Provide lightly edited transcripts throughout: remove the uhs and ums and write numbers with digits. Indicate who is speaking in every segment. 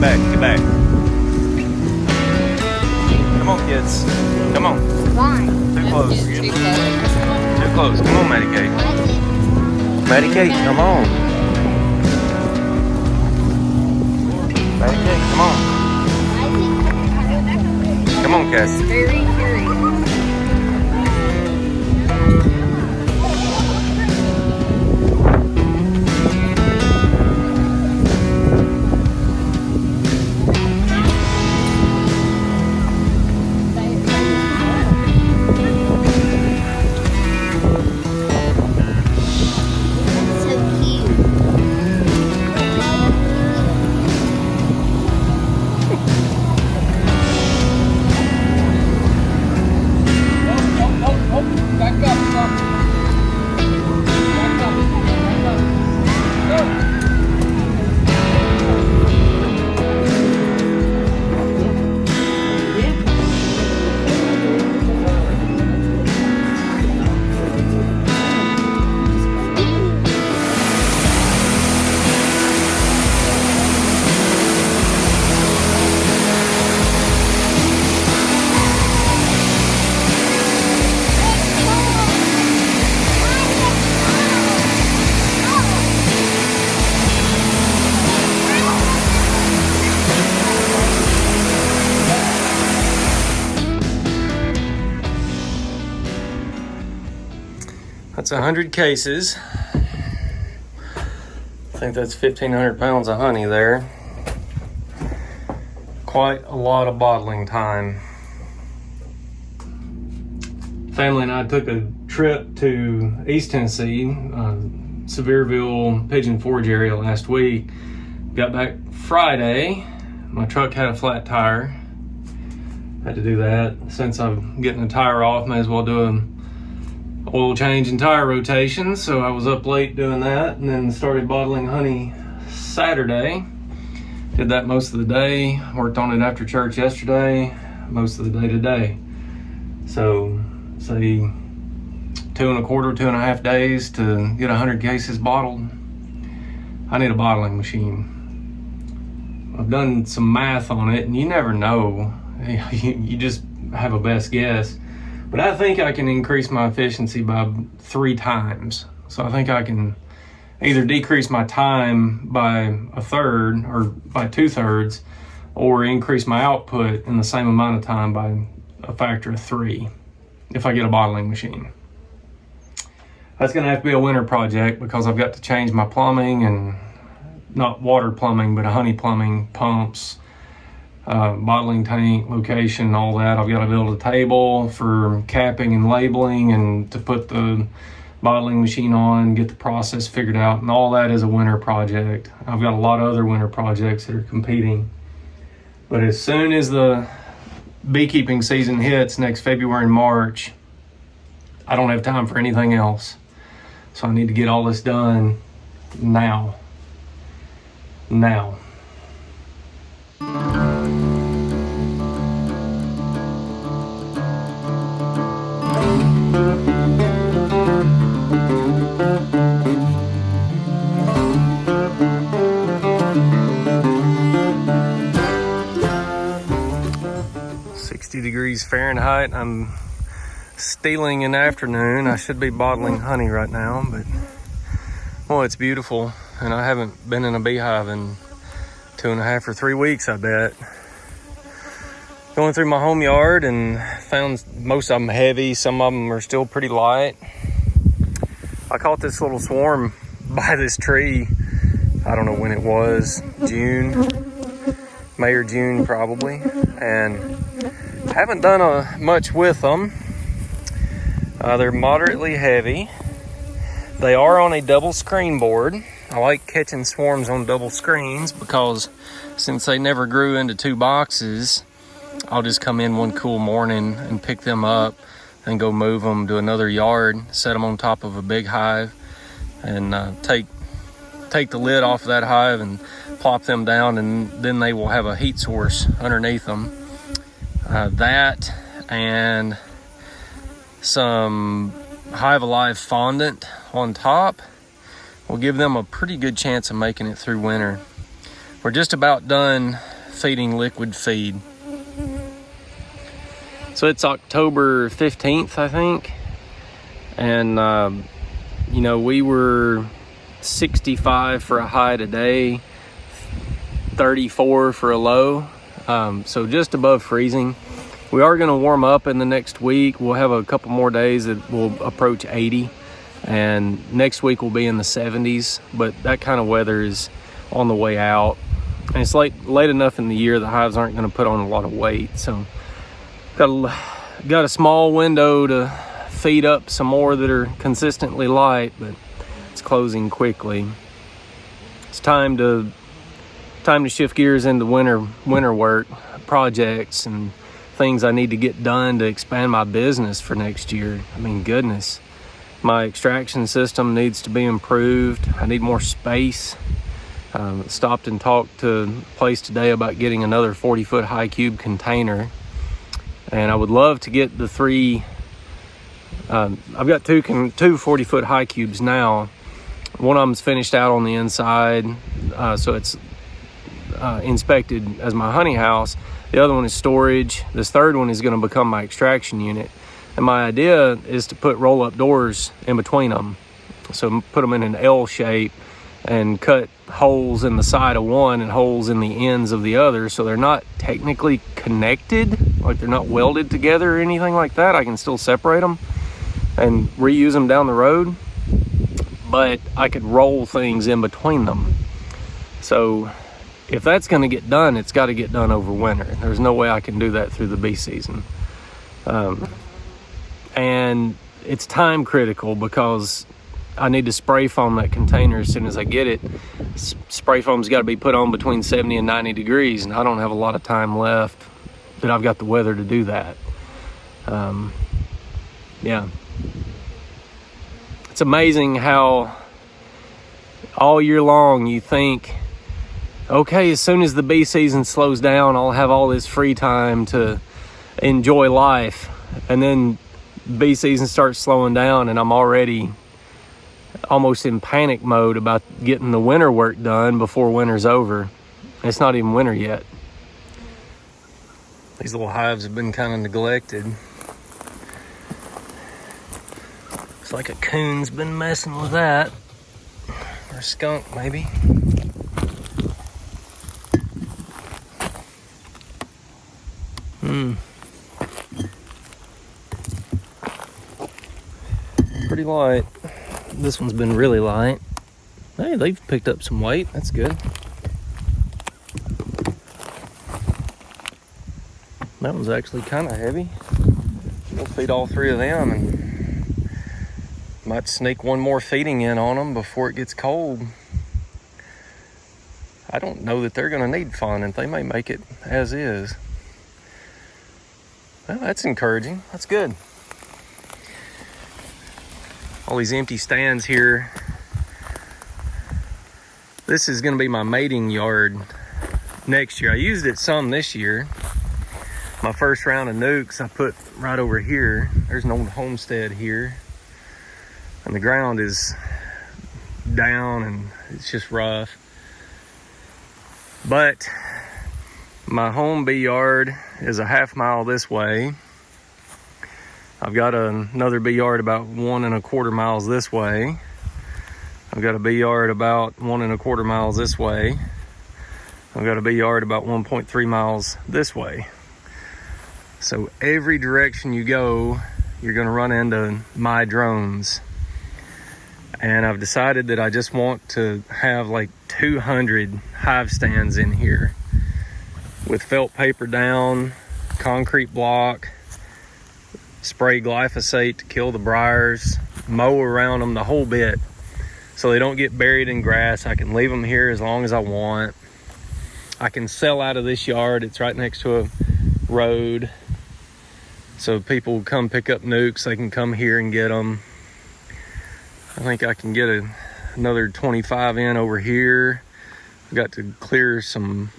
Speaker 1: back, get back. Come on, kids. Come on.
Speaker 2: Why?
Speaker 1: Too close.
Speaker 2: Too close.
Speaker 1: Too close. Come on, Maddie Kate. Maddie Kate, come on. Maddie Kate, come on. Come on, Cass.
Speaker 2: Very curious.
Speaker 1: That's 100 cases. I think that's 1,500 pounds of honey there. Quite a lot of bottling time. Family and I took a trip to East Tennessee, Sevierville, Pigeon Forge area last week. Got back Friday. My truck had a flat tire. Had to do that. Since I'm getting the tire off, may as well do a oil change and tire rotation. So I was up late doing that, and then started bottling honey Saturday. Did that most of the day. Worked on it after church yesterday, most of the day today. So say 2.25 days to get 100 cases bottled. I need a bottling machine. I've done some math on it, and you never know. You just have a best guess. But I think I can increase my efficiency by 3 times. So I think I can either decrease my time by 1/3 or by 2/3, or increase my output in the same amount of time by a factor of 3 if I get a bottling machine. That's gonna have to be a winter project because I've got to change my plumbing, and not water plumbing, but honey plumbing, pumps, bottling tank location, all that. I've got to build a table for capping and labeling, and to put the bottling machine on, get the process figured out, and all that is a winter project. I've got a lot of other winter projects that are competing. But as soon as the beekeeping season hits next February and March, I don't have time for anything else. So I need to get all this done now. Now. 60 degrees Fahrenheit. I'm stealing an afternoon. I should be bottling honey right now, but well, it's beautiful, and I haven't been in a beehive in 2.5 or 3 weeks, I bet. Going through my home yard and found most of them heavy. Some of them are still pretty light. I caught this little swarm by this tree. I don't know when it was, June, May or June probably, and haven't done much with them. They're moderately heavy. They are on a double screen board. I like catching swarms on double screens because since they never grew into 2 boxes, I'll just come in one cool morning and pick them up and go move them to another yard, set them on top of a big hive, and take the lid off of that hive and plop them down, and then they will have a heat source underneath them. That and some Hive Alive fondant on top will give them a pretty good chance of making it through winter. We're just about done feeding liquid feed. So it's October 15th, I think. And, you know, we were 65 for a high today, 34 for a low. So just above freezing. We are going to warm up in the next week. We'll have a couple more days that will approach 80. And next week will be in the 70s. But that kind of weather is on the way out. And it's late enough in the year the hives aren't going to put on a lot of weight. So got a small window to feed up some more that are consistently light, but it's closing quickly. It's time to shift gears into winter work projects and things I need to get done to expand my business for next year. I mean, goodness, my extraction system needs to be improved. I need more space. Stopped and talked to a place today about getting another 40-foot high cube container. And I would love to get the three. I've got two 40-foot high cubes now. One of them's finished out on the inside, so it's inspected as my honey house. The other one is storage. This third one is going to become my extraction unit. And my idea is to put roll-up doors in between them. So put them in an L shape and cut holes in the side of one and holes in the ends of the other, so they're not technically connected, like they're not welded together or anything like that. I can still separate them and reuse them down the road, but I could roll things in between them. So if that's going to get done, it's got to get done over winter. There's no way I can do that through the bee season. And it's time critical because I need to spray foam that container as soon as I get it. Spray foam's got to be put on between 70 and 90 degrees, and I don't have a lot of time left that I've got the weather to do that. Yeah. It's amazing how all year long you think, okay, as soon as the bee season slows down, I'll have all this free time to enjoy life. And then bee season starts slowing down and I'm already almost in panic mode about getting the winter work done before winter's over. It's not even winter yet. These little hives have been kind of neglected. Looks like a coon's been messing with that. Or a skunk, maybe. Pretty light. This one's been really light. Hey, they've picked up some weight. That's good. That one's actually kind of heavy. We'll feed all three of them and might sneak one more feeding in on them before it gets cold. I don't know that they're going to need fondant. They may make it as is. Well, that's encouraging. That's good. All these empty stands here. This is going to be my mating yard next year. I used it some this year. My first round of nukes I put right over here. There's an old homestead here. And the ground is down and it's just rough. But my home bee yard is a half mile this way. I've got another bee yard about 1 1/4 miles this way. I've got a bee yard about 1 1/4 miles this way. I've got a bee yard about 1.3 miles this way. So every direction you go, you're going to run into my drones. And I've decided that I just want to have like 200 hive stands in here with felt paper down, concrete block, spray glyphosate to kill the briars, mow around them the whole bit so they don't get buried in grass. I can leave them here as long as I want. I can sell out of this yard. It's right next to a road. So if people come pick up nukes, they can come here and get them. I think I can get another 25 in over here. I've got to clear some,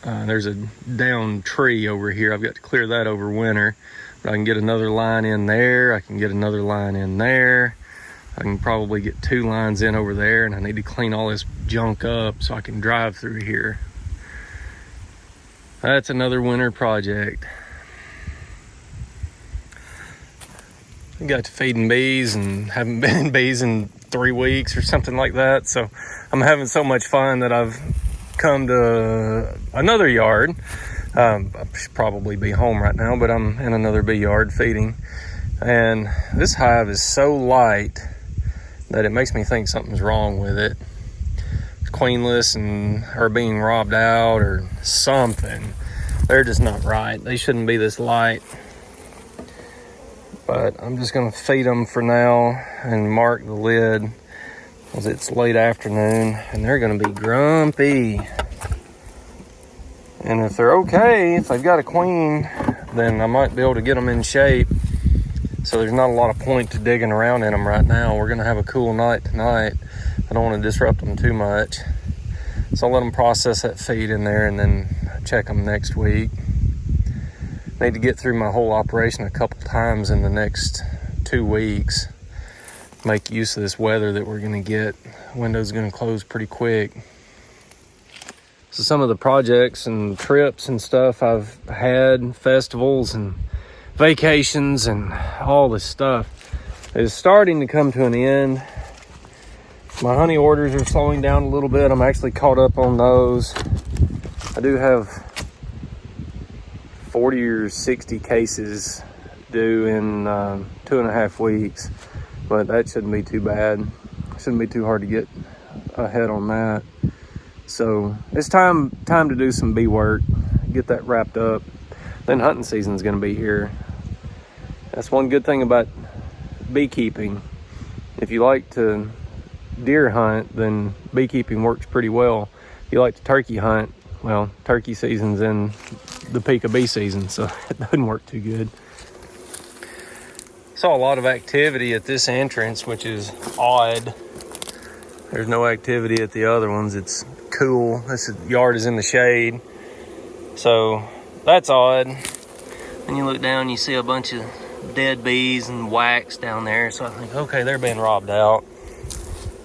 Speaker 1: there's a down tree over here. I've got to clear that over winter. But I can get another line in there. I can get another line in there. I can probably get 2 lines in over there, and I need to clean all this junk up so I can drive through here. That's another winter project. I got to feeding bees and haven't been in bees in 3 weeks or something like that. So I'm having so much fun that I've come to another yard. I should probably be home right now, but I'm in another bee yard feeding. And this hive is so light that it makes me think something's wrong with it. It's queenless and or being robbed out or something. They're just not right. They shouldn't be this light. But I'm just gonna feed them for now and mark the lid because it's late afternoon and they're gonna be grumpy. And if they're okay, if they've got a queen, then I might be able to get them in shape. So there's not a lot of point to digging around in them right now. We're gonna have a cool night tonight. I don't wanna disrupt them too much. So I'll let them process that feed in there and then check them next week. Need to get through my whole operation a couple times in the next 2 weeks. Make use of this weather that we're gonna get. Window's gonna close pretty quick. So some of the projects and trips and stuff I've had, festivals and vacations and all this stuff is starting to come to an end. My honey orders are slowing down a little bit. I'm actually caught up on those. I do have 40 or 60 cases due in 2.5 weeks, but that shouldn't be too bad. Shouldn't be too hard to get ahead on that. So it's time to do some bee work, get that wrapped up. Then hunting season's gonna be here. That's one good thing about beekeeping. If you like to deer hunt, then beekeeping works pretty well. If you like to turkey hunt, well, turkey season's in the peak of bee season, so it doesn't work too good. Saw a lot of activity at this entrance, which is odd. There's no activity at the other ones. It's cool. This yard is in the shade, so that's odd. And you look down, you see a bunch of dead bees and wax down there. So I think, okay, they're being robbed out.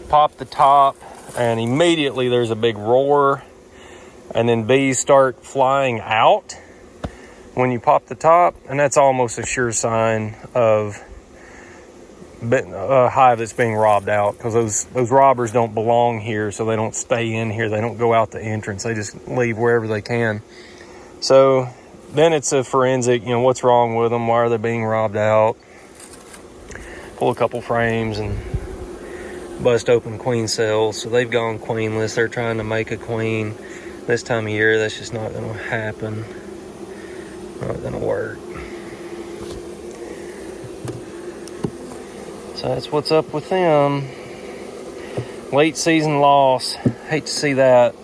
Speaker 1: Pop the top, and immediately there's a big roar, and then bees start flying out when you pop the top, and that's almost a sure sign of a hive that's being robbed out, because those robbers don't belong here, so they don't stay in here. They don't go out the entrance. They just leave wherever they can. So then it's a forensic, what's wrong with them? Why are they being robbed out? Pull a couple frames and bust open queen cells. So they've gone queenless. They're trying to make a queen. This time of year, that's just not going to happen. Not going to work. So that's what's up with them. Late season loss. Hate to see that.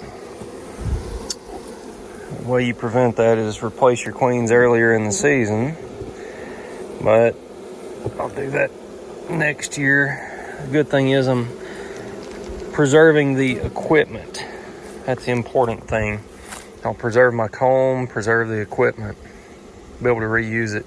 Speaker 1: The way you prevent that is replace your queens earlier in the season. But I'll do that next year. The good thing is I'm preserving the equipment. That's the important thing. I'll preserve my comb, preserve the equipment, be able to reuse it.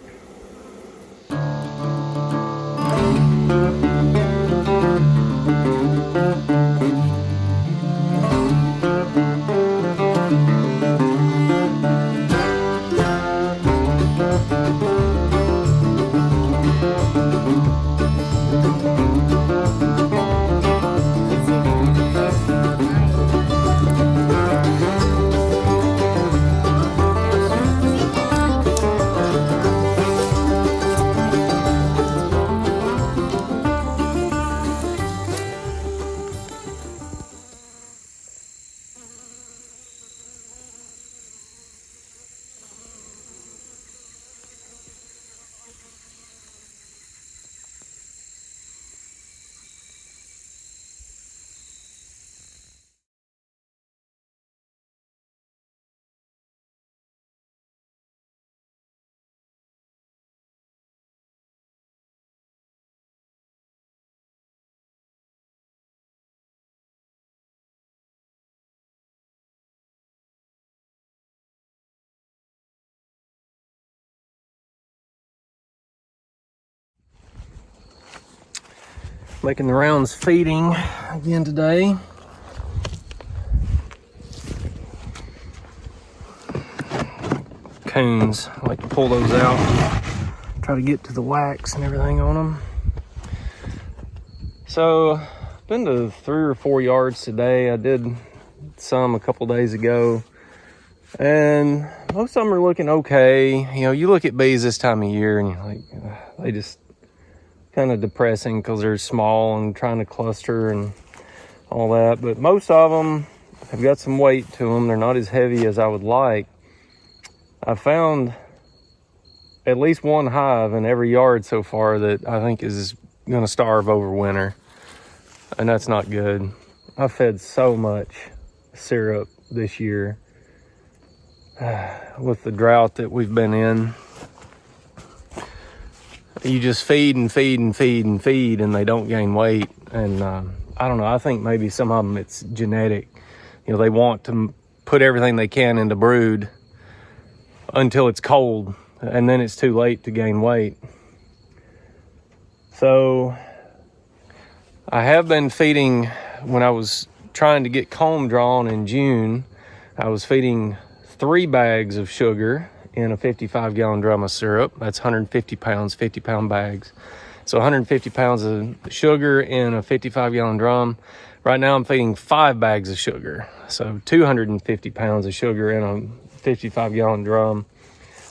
Speaker 1: Making the rounds feeding again today. cocoons. I like to pull those out, try to get to the wax and everything on them. So, been to 3 or 4 yards today. I did some a couple days ago, and most of them are looking okay. You know, you look at bees this time of year and you're like, they just kind of depressing because they're small and trying to cluster and all that. But most of them have got some weight to them. They're not as heavy as I would like. I found at least one hive in every yard so far that I think is going to starve over winter, and that's not good. I fed so much syrup this year with the drought that we've been in. You just feed and feed and feed and feed, and they don't gain weight. And I don't know, I think maybe some of them it's genetic. You know, they want to put everything they can into brood until it's cold, and then it's too late to gain weight. So I have been feeding, when I was trying to get comb drawn in June, I was feeding 3 bags of sugar in a 55-gallon drum of syrup. That's 150 pounds, 50-pound bags. So 150 pounds of sugar in a 55-gallon drum. Right now I'm feeding 5 bags of sugar. So 250 pounds of sugar in a 55-gallon drum.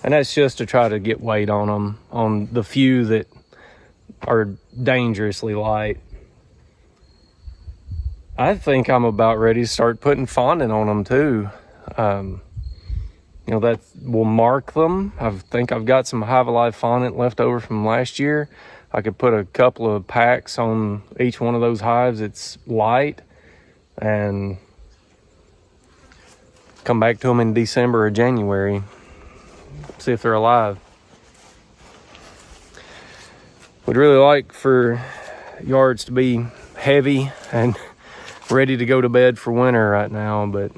Speaker 1: And that's just to try to get weight on them, on the few that are dangerously light. I think I'm about ready to start putting fondant on them too. You know, that will mark them. I think I've got some Hive Alive fondant left over from last year. I could put a couple of packs on each one of those hives. It's light, and come back to them in December or January. See if they're alive. Would really like for yards to be heavy and ready to go to bed for winter right now, but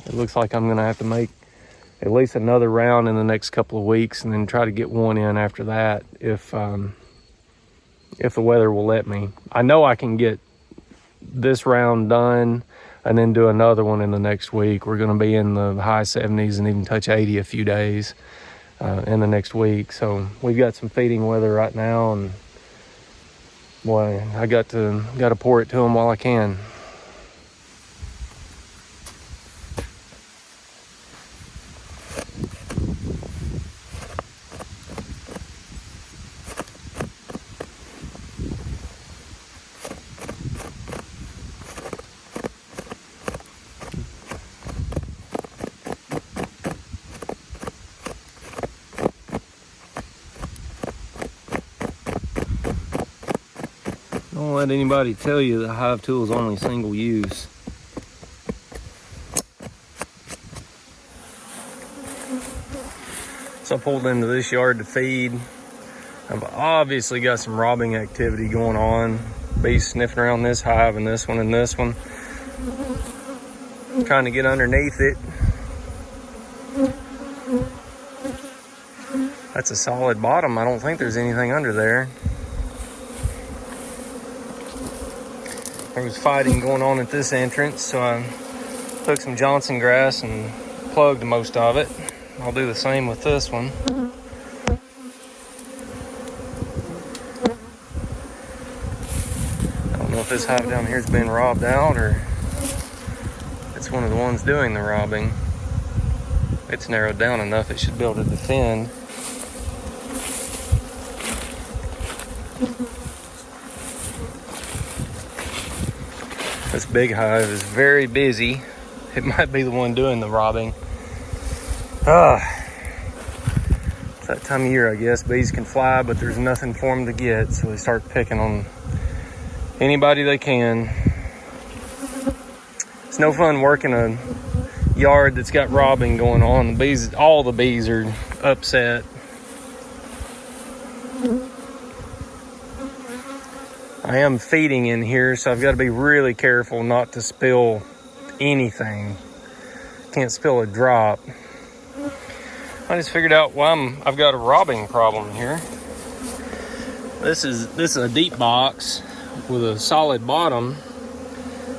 Speaker 1: it looks like I'm gonna have to make at least another round in the next couple of weeks, and then try to get one in after that if the weather will let me. I know I can get this round done and then do another one in the next week. We're gonna be in the high 70s and even touch 80 a few days in the next week. So we've got some feeding weather right now, and boy, I got to pour it to them while I can. Don't let anybody tell you the hive tool is only single use. So I pulled into this yard to feed. I've obviously got some robbing activity going on. Bees sniffing around this hive and this one and this one. I'm trying to get underneath it. That's a solid bottom. I don't think there's anything under there. There was fighting going on at this entrance, so I took some Johnson grass and plugged most of it. I'll do the same with this one. I don't know if this hive down here has been robbed out or it's one of the ones doing the robbing. It's narrowed down enough it should be able to defend. This big hive is very busy. It might be the one doing the robbing. It's that time of year, I guess. Bees can fly, but there's nothing for them to get, so they start picking on anybody they can. It's no fun working a yard that's got robbing going on. The bees, all the bees are upset. I am feeding in here, so I've got to be really careful not to spill anything. Can't spill a drop. I just figured out why I've got a robbing problem here. This is a deep box with a solid bottom.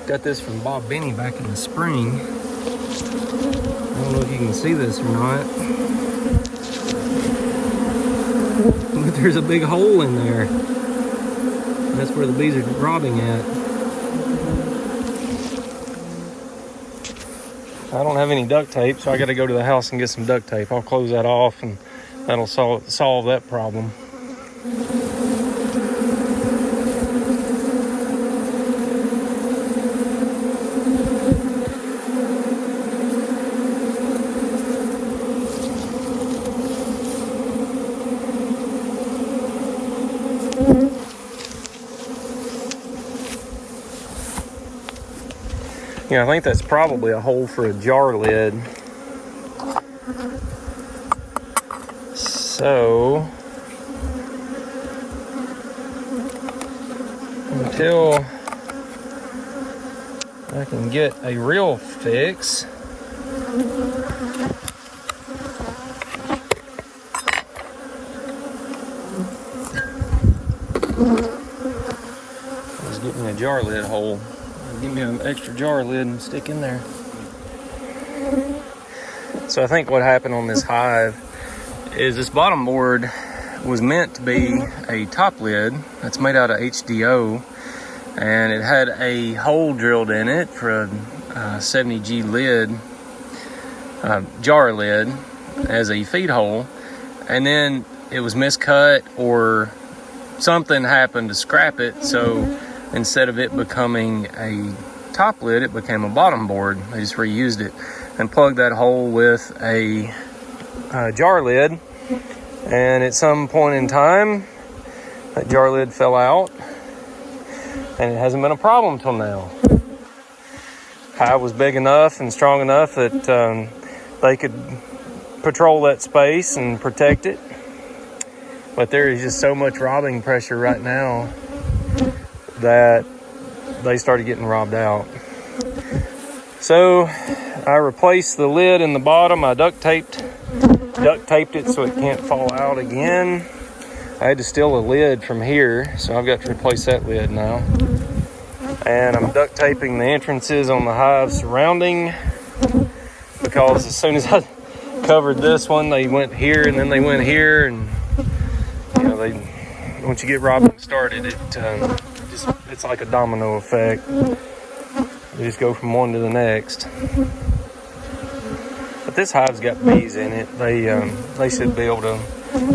Speaker 1: Got this from Bob Benny back in the spring. I don't know if you can see this or not, but there's a big hole in there. That's where the bees are robbing at. I don't have any duct tape, so I got to go to the house and get some duct tape. I'll close that off, and that'll solve that problem. Yeah, I think that's probably a hole for a jar lid. So, until I can get a real fix, let's get me a jar lid hole. Give me an extra jar lid and stick in there. So I think what happened on this hive is this bottom board was meant to be a top lid that's made out of HDO, and it had a hole drilled in it for a 70G lid, jar lid, as a feed hole, and then it was miscut or something happened to scrap it, so instead of it becoming a top lid, it became a bottom board. They just reused it and plugged that hole with a jar lid, and at some point in time that jar lid fell out, and it hasn't been a problem till now. Hive was big enough and strong enough that they could patrol that space and protect it, but there is just so much robbing pressure right now that they started getting robbed out. So I replaced the lid in the bottom. I duct taped it so it can't fall out again. I had to steal a lid from here, so I've got to replace that lid now. And I'm duct taping the entrances on the hive surrounding, because as soon as I covered this one, they went here and then they went here, and you know, once you get robbing started, it's like a domino effect. You just go from one to the next. But this hive's got bees in it. They should be able to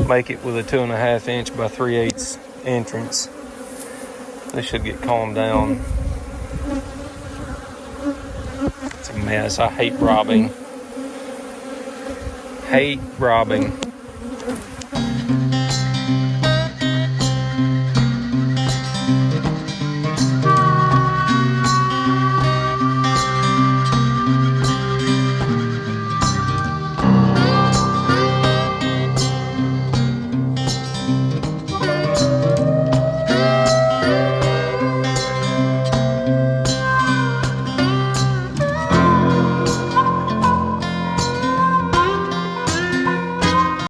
Speaker 1: make it with a 2.5 inch by 3/8 entrance. They should get calmed down. It's a mess. I hate robbing. Hate robbing.